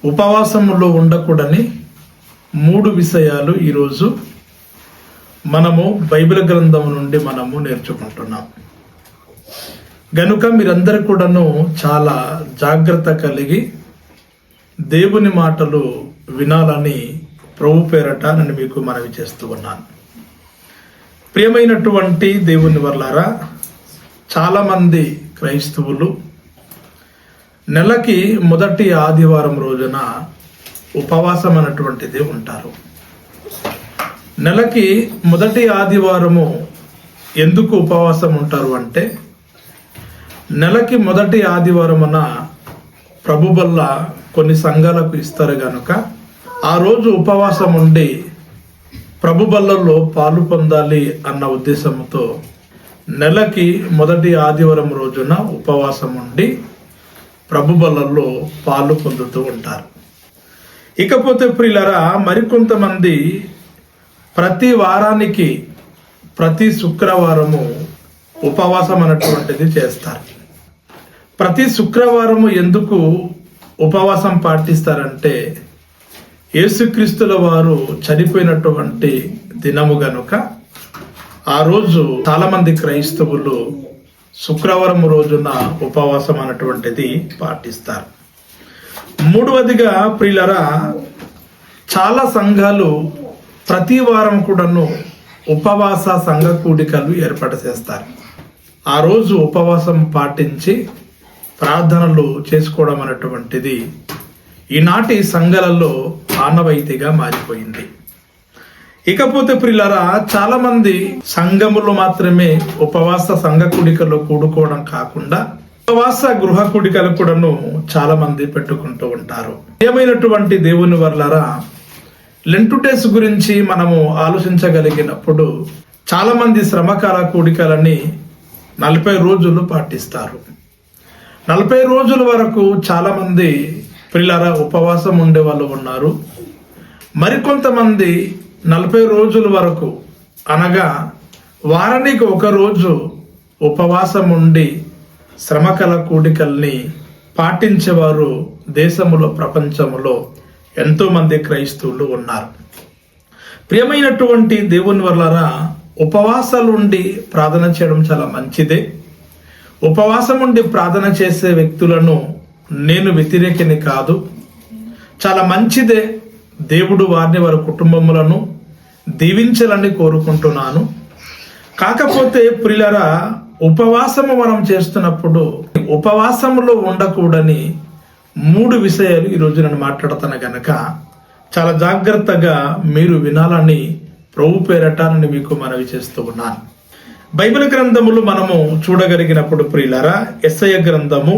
ఉపవాసములో ఉండకూడని 3 విషయాలు ఈరోజు మనము బైబిల్ గ్రంథం నుండి మనము నేర్చుకుంటున్నాం. గనుక మీరందరూ కూడాను చాలా జాగ్రత్త కలిగి దేవుని మాటలు వినాలని ప్రభు పేరట నేను మీకు మనవి చేస్తూ ఉన్నాను. ప్రియమైనటువంటి దేవుని వర్లారా, చాలామంది క్రైస్తవులు నెలకి మొదటి ఆదివారం రోజున ఉపవాసం అన్నటువంటిది ఉంటారు. నెలకి మొదటి ఆదివారము ఎందుకు ఉపవాసం ఉంటారు అంటే, నెలకి మొదటి ఆదివారమున ప్రభు వల్ల కొన్ని సంఘాలకు ఇస్తారు గనుక ఆ రోజు ఉపవాసం ఉండి ప్రభు బల్లలో పాలు పొందాలి అన్న ఉద్దేశంతో నెలకి మొదటి ఆదివారం రోజున ఉపవాసం ఉండి ప్రభు బల్లలో పాలు పొందుతూ ఉంటారు. ఇకపోతే ప్రియులారా, మరికొంతమంది ప్రతి వారానికి ప్రతి శుక్రవారము ఉపవాసం అన్నటువంటిది చేస్తారు. ప్రతి శుక్రవారము ఎందుకు ఉపవాసం పాటిస్తారంటే, యేసుక్రీస్తుల వారు చనిపోయినటువంటి దినము గనుక ఆ రోజు చాలామంది క్రైస్తవులు శుక్రవారం రోజున ఉపవాసం అన్నటువంటిది పాటిస్తారు. మూడవదిగా ప్రియులరా, చాలా సంఘాలు ప్రతి వారం కూడాను ఉపవాస సంఘ కూడికలు ఏర్పాటు చేస్తారు. ఆ రోజు ఉపవాసం పాటించి ప్రార్థనలు చేసుకోవడం అనేటువంటిది ఈనాటి సంఘాలలో ఆనవాయితీగా మారిపోయింది. ఇకపోతే ప్రియులారా, చాలా మంది సంఘములో మాత్రమే ఉపవాస సంఘ కూడికలో కూడుకోవడం కాకుండా ఉపవాస గృహ కూడికలు కూడాను చాలా మంది పెట్టుకుంటూ ఉంటారు. ఏమైనటువంటి దేవుని వర్లారా, లెంటు డేస్ గురించి మనము ఆలోచించగలిగినప్పుడు చాలా మంది శ్రమకాల కూడికలని 40 రోజులు పాటిస్తారు. 40 రోజుల వరకు చాలా మంది ప్రియులారా ఉపవాసం ఉండే వాళ్ళు ఉన్నారు. మరికొంతమంది 40 రోజుల వరకు అనగా వారానికి 1 రోజు ఉపవాసం ఉండి శ్రమకల కూడికల్ని పాటించేవారు దేశములో ప్రపంచములో ఎంతో మంది క్రైస్తవులు ఉన్నారు. ప్రియమైనటువంటి దేవుని వర్లారా, ఉపవాసాలు ఉండి ప్రార్థన చేయడం చాలా మంచిదే. ఉపవాసం ఉండి ప్రార్థన చేసే వ్యక్తులను నేను వ్యతిరేకిని కాదు, చాలా మంచిదే. దేవుడు వారిని వారి కుటుంబములను దీవించాలని కోరుకుంటున్నాను. కాకపోతే ప్రియులారా, ఉపవాసము మనం చేస్తున్నప్పుడు ఉపవాసములో ఉండకూడని 3 విషయాలు ఈరోజు నేను మాట్లాడుతాను గనక చాలా జాగ్రత్తగా మీరు వినాలని ప్రభు పేరట నేను మీకు మనవి చేస్తూ ఉన్నాను. బైబిల్ గ్రంథములు మనము చూడగలిగినప్పుడు ప్రియులారా, యెషయా గ్రంథము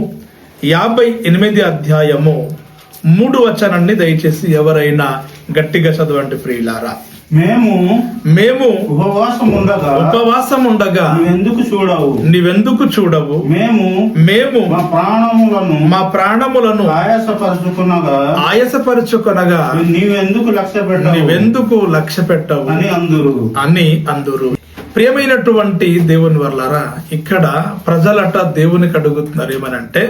58 అధ్యాయము 3 వచనాన్ని దయచేసి ఎవరైనా గట్టిగా చదవండి ప్రియులారా. మేము ఉపవాసం ఉండగా నీవెందుకు చూడవు? మేము మా ప్రాణములను ఆయాసపరుచుకొనగా నీవెందుకు లక్ష్య పెట్టవు అని అందురు. ప్రియమైనటువంటి దేవుని వర్లారా, ఇక్కడ ప్రజలట దేవునికి అడుగుతున్నారు ఏమనంటే,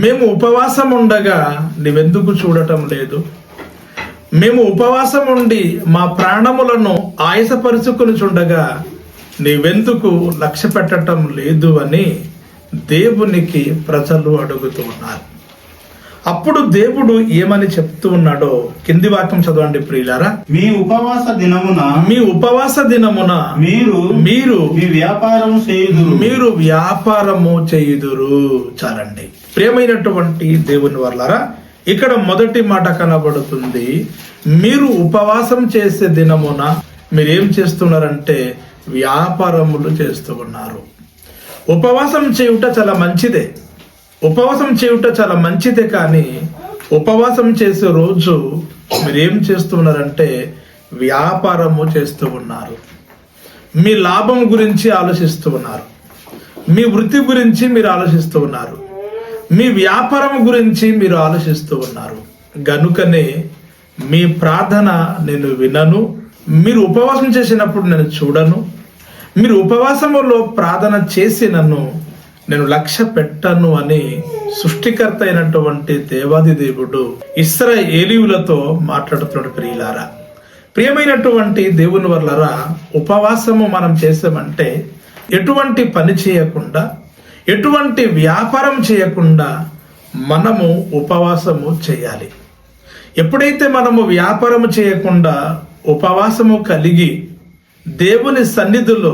మేము ఉపవాసం ఉండగా నీవెందుకు చూడటం లేదు? మేము ఉపవాసం ఉండి మా ప్రాణములను ఆయాసపరుచుకుని చుండగా నీవెందుకు లక్ష్య పెట్టడం లేదు అని దేవునికి ప్రజలు అడుగుతూ ఉన్నారు. అప్పుడు దేవుడు ఏమని చెప్తూ ఉన్నాడో కింది వాక్యం చదవండి ప్రియులారా. మీ ఉపవాస దినమున మీరు వ్యాపారము చేయుదురు. చాలండి. ప్రియమైనటువంటి దేవుని వర్లారా, ఇక్కడ మొదటి మాట కనబడుతుంది, మీరు ఉపవాసం చేసే దినమున మీరేం చేస్తున్నారంటే వ్యాపారములు చేస్తూ ఉన్నారు. ఉపవాసం చేయుట చాలా మంచిదే, ఉపవాసం చేయుట చాలా మంచిదే. కానీ ఉపవాసం చేసే రోజు మీరేం చేస్తున్నారంటే వ్యాపారము చేస్తూ ఉన్నారు. మీ లాభం గురించి ఆలోచిస్తూ ఉన్నారు, మీ వృత్తి గురించి మీరు ఆలోచిస్తూ ఉన్నారు, మీ వ్యాపారం గురించి మీరు ఆలోచిస్తూ ఉన్నారు. గనుకనే మీ ప్రార్థన నేను వినను, మీరు ఉపవాసం చేసినప్పుడు నేను చూడను, మీరు ఉపవాసములో ప్రార్థన చేసి నన్ను నేను లక్ష్య పెట్టను అని సృష్టికర్త అయినటువంటి దేవాది దేవుడు ఇశ్రాయేలీయులతో మాట్లాడుతున్నాడు. ప్రియులారా, ప్రియమైనటువంటి దేవుని వల్లరా, ఉపవాసము మనం చేసామంటే ఎటువంటి పని చేయకుండా, ఎటువంటి వ్యాపారం చేయకుండా మనము ఉపవాసము చేయాలి. ఎప్పుడైతే మనము వ్యాపారము చేయకుండా ఉపవాసము కలిగి దేవుని సన్నిధిలో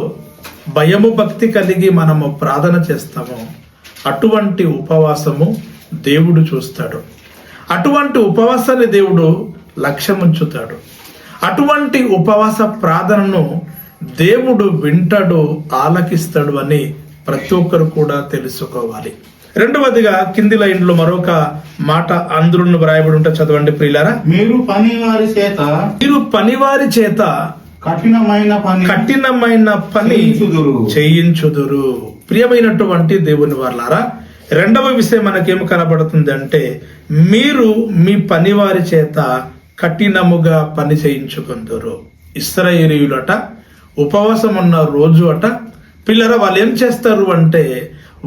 భయము భక్తి కలిగి మనము ప్రార్థన చేస్తామో అటువంటి ఉపవాసము దేవుడు చూస్తాడు. అటువంటి ఉపవాసాన్ని దేవుడు లక్ష్యముంచుతాడు. అటువంటి ఉపవాస ప్రార్థనను దేవుడు వింటాడు, ఆలకిస్తాడు అని ప్రతి ఒక్కరు కూడా తెలుసుకోవాలి. రెండవదిగా కింది లైన్లో మరొక మాట అందరూ వ్రాయబడి ఉంటే చదవండి ప్రియులారా. మీరు పనివారి చేత కఠినమైన పని చేయించుదురు. ప్రియమైనటువంటి దేవుని వారలారా, రెండవ విషయం మనకేం కనబడుతుంది అంటే, మీరు మీ పనివారి చేత కఠినముగా పని చేయించుకుందరు. ఇశ్రాయేలీయులట ఉపవాసం ఉన్న రోజు అట పిల్లరా, వాళ్ళు ఏం చేస్తారు అంటే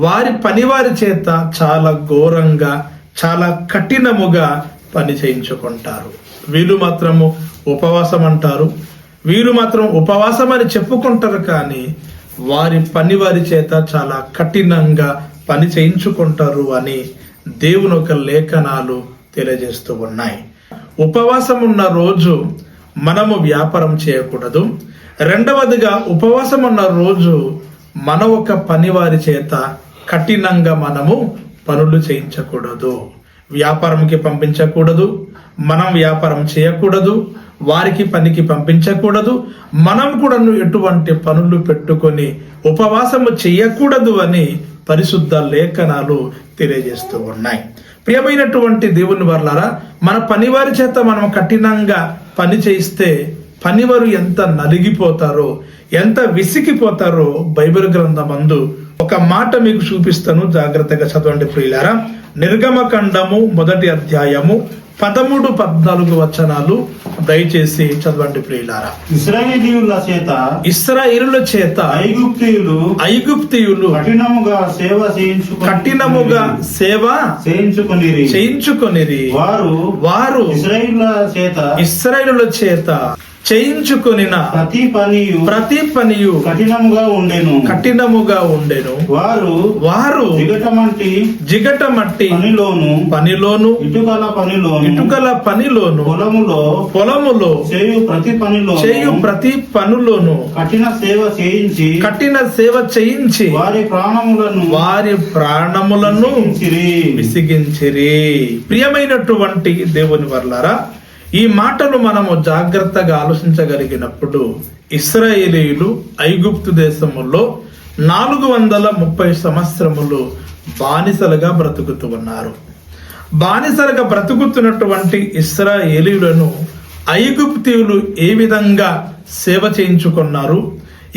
వారి పనివారి చేత చాలా ఘోరంగా, చాలా కఠినముగా పని చేయించుకుంటారు. వీళ్ళు మాత్రము ఉపవాసం అంటారు, వీరు మాత్రం ఉపవాసం అని చెప్పుకుంటారు, కానీ వారి పనివారి చేత చాలా కఠినంగా పని చేయించుకుంటారు అని దేవుని ఒక లేఖనాలు తెలియజేస్తూ ఉన్నాయి. ఉపవాసం ఉన్న రోజు మనము వ్యాపారం చేయకూడదు. రెండవదిగా ఉపవాసం ఉన్న రోజు మన ఒక పనివారి చేత కఠినంగా మనము పనులు చేయించకూడదు. వ్యాపారంకి పంపించకూడదు, మనం వ్యాపారం చేయకూడదు, వారికి పనికి పంపించకూడదు, మనం కూడా ఎటువంటి పనులు పెట్టుకొని ఉపవాసము చేయకూడదు అని పరిశుద్ధ లేఖనాలు తెలియజేస్తూ ఉన్నాయి. ప్రియమైనటువంటి దేవుని వారలారా, మన పనివారి చేత మనం కఠినంగా పని చేయిస్తే పనివారు ఎంత నలిగిపోతారో, ఎంత విసిగిపోతారో బైబిల్ గ్రంథమందు ఒక మాట మీకు చూపిస్తాను, జాగ్రత్తగా చదవండి ప్రియులారా. నిర్గమకాండము 1వ అధ్యాయము 13-14 వచనాలు దయచేసి చదవండి ప్రియులారా. ఇశ్రాయేలీయుల చేత ఐగుప్తీయులు కఠినముగా సేవ చేయించుకొనిరి. వారు ఇశ్రాయేలీయుల చేత చేయించుకొనిన ప్రతి పనియు కఠినముగా ఉండెను. వారు జిగటమట్టి పనిలోను ఇటుకల పనిలోను పొలములో చేయు ప్రతి పనులోను కఠిన సేవ చేయించి వారి ప్రాణములను విసిగించిరి. ప్రియమైనటువంటి దేవుని వర్లారా, ఈ మాటలు మనము జాగ్రత్తగా ఆలోచించగలిగినప్పుడు ఇశ్రాయేలీయులు ఐగుప్తు దేశములో 430 సంవత్సరములు బానిసలుగా బ్రతుకుతూ ఉన్నారు. బానిసలుగా బ్రతుకుతున్నటువంటి ఇశ్రాయేలీయులను ఐగుప్తీయులు ఏ విధంగా సేవ చేయించుకున్నారు,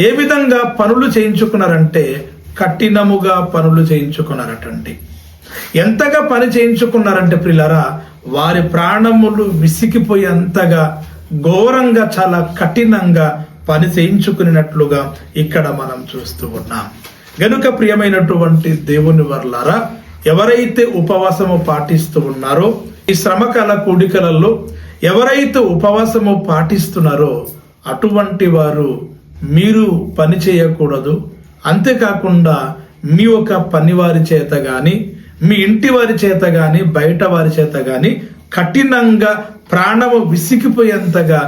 ఏ విధంగా పనులు చేయించుకున్నారంటే కఠినముగా పనులు చేయించుకున్నారటండి. ఎంతగా పని చేయించుకున్నారంటే ప్రియులారా, వారి ప్రాణములు విసిగిపోయేంతగా ఘోరంగా, చాలా కఠినంగా పని చేయించుకున్నట్లుగా ఇక్కడ మనం చూస్తూ ఉన్నాం. గనుక ప్రియమైనటువంటి దేవుని వర్లారా, ఎవరైతే ఉపవాసము పాటిస్తూ ఉన్నారో, ఈ శ్రమకాల కూడికలలో ఎవరైతే ఉపవాసము పాటిస్తున్నారో అటువంటి వారు మీరు పని చేయకూడదు. అంతేకాకుండా మీ ఒక పనివారి చేత గాని, మీ ఇంటి వారి చేత గాని, బయట వారి చేత గాని కఠినంగా ప్రాణము విసిగిపోయేంతగా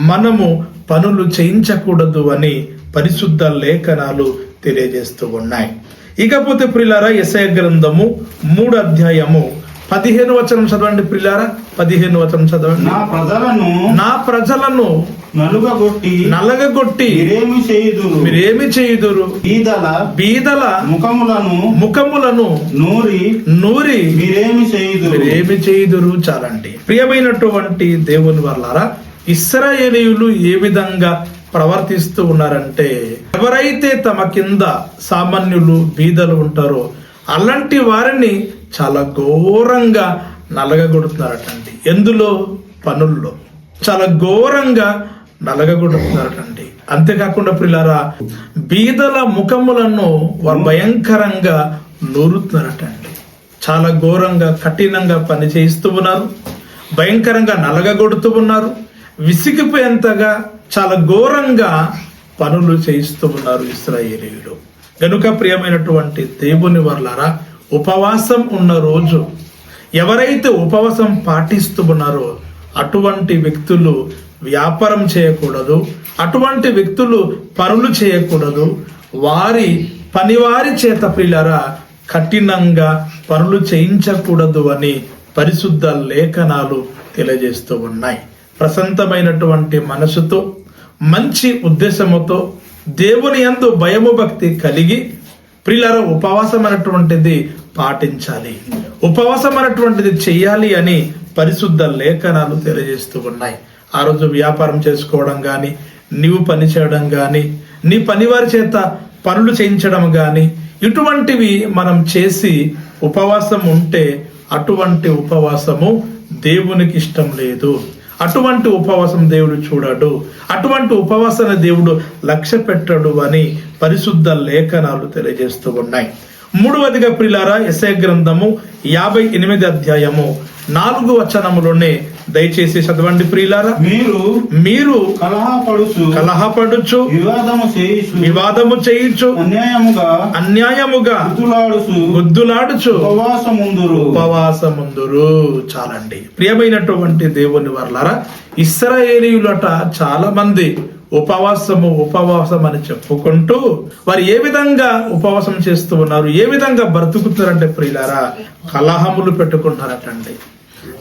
మనము పనులు చేయించకూడదు అని పరిశుద్ధ లేఖనాలు తెలియజేస్తూ ఉన్నాయి. ఇకపోతే ప్రియులారా, యెషయా గ్రంథము 3వ అధ్యాయము 15వ వచనం చదవండి ప్రియులారా. 15వ వచనం చదవండి. నా ప్రజలను నలగగొట్టి మీరేమి చేయుదురు, బీదల ముఖములను నూరి మీరేమి చేయుదురు. చాలండి. ప్రియమైనటువంటి దేవుని వర్లారా, ఇశ్రాయేలీయులు ఏ విధంగా ప్రవర్తిస్తూ ఉన్నారంటే, ఎవరైతే తమ కింద సామాన్యులు బీదలు ఉంటారో అలాంటి వారిని చాలా ఘోరంగా నలగగొడుతున్నారటండి. ఎందులో? పనుల్లో చాలా ఘోరంగా నలగగొడుతున్నారటండి. అంతేకాకుండా ప్రియులారా, బీదల ముఖములను వారు భయంకరంగా నూరుతున్నారటండి. చాలా ఘోరంగా కఠినంగా పని చేయిస్తూ ఉన్నారు, భయంకరంగా నలగగొడుతూ ఉన్నారు, విసిగిపోయేంతగా చాలా ఘోరంగా పనులు చేయిస్తూ ఉన్నారు ఇశ్రాయేలీయులు. గనుక ప్రియమైనటువంటి దేవుని వర్లారా, ఉపవాసం ఉన్న రోజు ఎవరైతే ఉపవాసం పాటిస్తూ ఉన్నారో అటువంటి వ్యక్తులు వ్యాపారం చేయకూడదు, అటువంటి వ్యక్తులు పనులు చేయకూడదు. వారి పనివారి చేత ప్రియులారా కఠినంగా పనులు చేయించకూడదు అని పరిశుద్ధ లేఖనాలు తెలియజేస్తూ ఉన్నాయి. ప్రశాంతమైనటువంటి మనసుతో, మంచి ఉద్దేశముతో, దేవుని యందు భయము భక్తి కలిగి ప్రియులారా ఉపవాసం అనేటువంటిది పాటించాలి, ఉపవాసం అనేటువంటిది చెయ్యాలి అని పరిశుద్ధ లేఖనాలు తెలియజేస్తూ ఉన్నాయి. ఆ రోజు వ్యాపారం చేసుకోవడం కానీ, నీవు పని చేయడం కానీ, నీ పనివారి చేత పనులు చేయించడం కానీ, ఇటువంటివి మనం చేసి ఉపవాసం ఉంటే అటువంటి ఉపవాసము దేవునికి ఇష్టం లేదు. అటువంటి ఉపవాసం దేవుడు చూడడు, అటువంటి ఉపవాసాన్ని దేవుడు లక్ష్య పెట్టడు అని పరిశుద్ధ లేఖనాలు తెలియజేస్తూ ఉన్నాయి. మూడవదిగా ప్రియులారా, యెషయా గ్రంథము 58 అధ్యాయము 4 వచనములోనే దయచేసి చదవండి ప్రియులారా. మీరు కలహపడుచు వివాదము చేయుచు అన్యాయముగా గుద్దులాడుచు ఉపవాసముందురు. చాలండి ప్రియమైనటువంటి దేవుని వర్లారా, ఇశ్రాయేలీయులట చాలా మంది ఉపవాసం అని చెప్పుకుంటూ వారు ఏ విధంగా ఉపవాసం చేస్తూ ఉన్నారు, ఏ విధంగా బ్రతుకుతున్నారంటే ప్రియులారా, కలహములు పెట్టుకుంటున్నారటండి,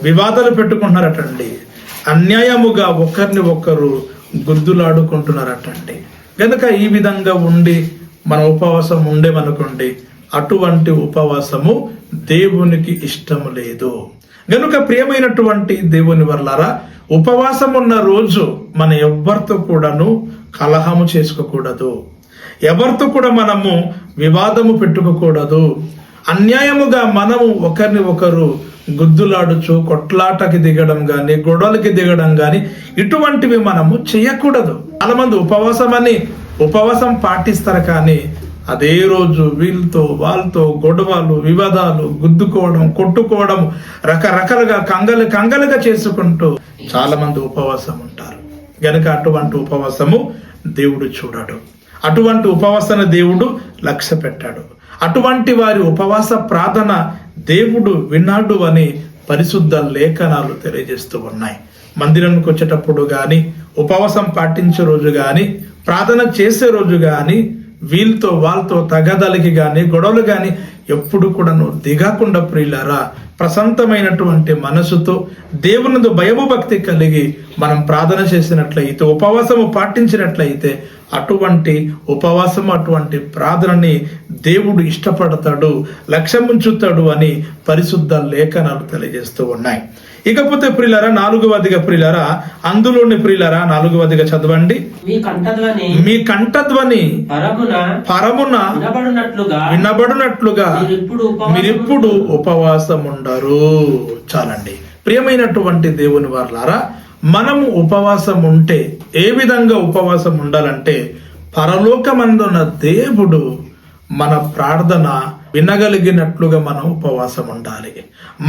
వివాదాలు పెట్టుకుంటున్నారటండి, అన్యాయముగా ఒకరిని ఒకరు గుద్దులాడుకుంటున్నారటండి. కనుక ఈ విధంగా ఉండి మన ఉపవాసం ఉండేమనుకోండి, అటువంటి ఉపవాసము దేవునికి ఇష్టం లేదు. గనుక ప్రియమైనటువంటి దేవుని వర్లారా, ఉపవాసం ఉన్న రోజు మన ఎవరితో కూడాను కలహము చేసుకోకూడదు, ఎవరితో కూడా మనము వివాదము పెట్టుకోకూడదు, అన్యాయముగా మనము ఒకరిని ఒకరు గుద్దులాడుచు కొట్లాటకి దిగడం గాని, గొడవలకి దిగడం గాని ఇటువంటివి మనము చేయకూడదు. చాలా మంది ఉపవాసం పాటిస్తారు, కానీ అదే రోజు వీళ్ళతో వాళ్ళతో గొడవలు, వివాదాలు, గుద్దుకోవడం, కొట్టుకోవడం, రకరకాలుగా కంగలుగా చేసుకుంటూ చాలా మంది ఉపవాసం ఉంటారు. గనుక అటువంటి ఉపవాసము దేవుడు చూడడు, అటువంటి ఉపవాసాన్ని దేవుడు లక్ష్య పెట్టాడు. అటువంటి వారి ఉపవాస ప్రార్థన దేవుడు విన్నాడు అని పరిశుద్ధ లేఖనాలు తెలియజేస్తూ ఉన్నాయి. మందిరానికి వచ్చేటప్పుడు గాని, ఉపవాసం పాటించే రోజు గాని, ప్రార్థన చేసే రోజు గాని వీళ్ళతో వాళ్ళతో తగదలికి గాని, గొడవలు గాని ఎప్పుడు కూడా దిగకుండా ప్రియులారా, ప్రశాంతమైనటువంటి మనసుతో దేవుని భయము భక్తి కలిగి మనం ప్రార్థన చేసినట్లయితే, ఉపవాసము పాటించినట్లయితే అటువంటి ఉపవాసము, అటువంటి ప్రార్థనని దేవుడు ఇష్టపడతాడు, లక్ష్యముంచుతాడు అని పరిశుద్ధ లేఖనాలు తెలియజేస్తూ ఉన్నాయి. ఇకపోతే ప్రియులారా, 4వదిగా ప్రియులారా, అందులోని ప్రియులారా 4వదిగా చదవండి. మీ కంఠధ్వని పరమున వినబడునట్లుగా మీరిప్పుడు ఉపవాసం ఉండరు. చాలండి ప్రియమైనటువంటి దేవుని వారలారా, మనము ఉపవాసం ఉంటే ఏ విధంగా ఉపవాసం ఉండాలంటే, పరలోకమందున్న దేవుడు మన ప్రార్థన వినగలిగినట్లుగా మనం ఉపవాసం ఉండాలి.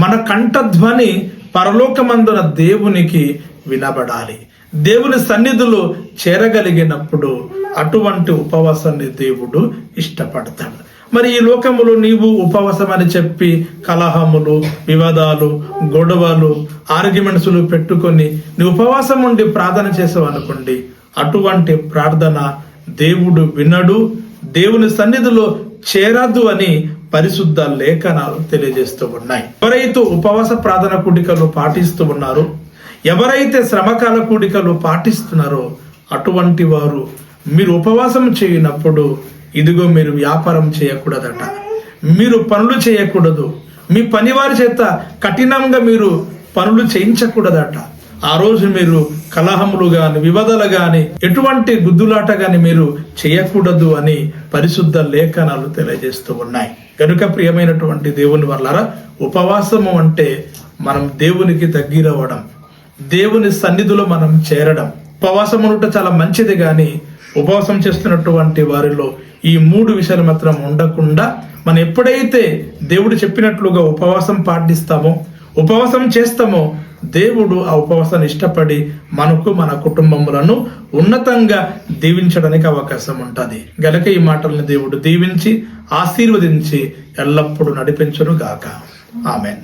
మన కంఠధ్వని పరలోకమందున దేవునికి వినబడాలి, దేవుని సన్నిధిలో చేరగలిగినప్పుడు అటువంటి ఉపవాసాన్ని దేవుడు ఇష్టపడతాడు. మరి ఈ లోకములో నీవు ఉపవాసం అని చెప్పి కలహములు, వివాదాలు, గొడవలు, ఆర్గ్యుమెంట్స్లు పెట్టుకొని నీ ఉపవాసం ఉండి ప్రార్థన చేసావు అనుకోండి, అటువంటి ప్రార్థన దేవుడు వినడు, దేవుని సన్నిధిలో చేరదు అని పరిశుద్ధ లేఖనాలు తెలియజేస్తూ ఉన్నాయి. ఎవరైతే ఉపవాస ప్రార్థన కూడికలు పాటిస్తూ ఉన్నారో, ఎవరైతే శ్రమకాల కూడికలు పాటిస్తున్నారో అటువంటి వారు మీరు ఉపవాసం చేయనప్పుడు ఇదిగో మీరు వ్యాపారం చేయకూడదట, మీరు పనులు చేయకూడదు, మీ పనివారి చేత కఠినంగా మీరు పనులు చేయించకూడదట. ఆ రోజు మీరు కలహములు గాని, వివాదాలు గాని, ఎటువంటి గుద్దులాట గాని మీరు చేయకూడదు అని పరిశుద్ధ లేఖనాలు తెలియజేస్తూ ఉన్నాయి. కనుక ప్రియమైనటువంటి దేవుని వల్లారా, ఉపవాసము అంటే మనం దేవునికి దగ్గరవ్వడం, దేవుని సన్నిధిలో మనం చేరడం, ఉపవాసం ఉండటం చాలా మంచిది, కానీ ఉపవాసం చేస్తున్నటువంటి వారిలో ఈ 3 విషయాలు మాత్రం ఉండకుండా మనం ఎప్పుడైతే దేవుడు చెప్పినట్లుగా ఉపవాసం పాటిస్తామో, ఉపవాసం చేస్తామో, దేవుడు ఆ ఉపవాసాన్ని ఇష్టపడి మనకు మన కుటుంబములను ఉన్నతంగా దీవించడానికి అవకాశం ఉంటుంది. గనక ఈ మాటలను దేవుడు దీవించి ఆశీర్వదించి ఎల్లప్పుడూ నడిపించును గాక. ఆమెన్.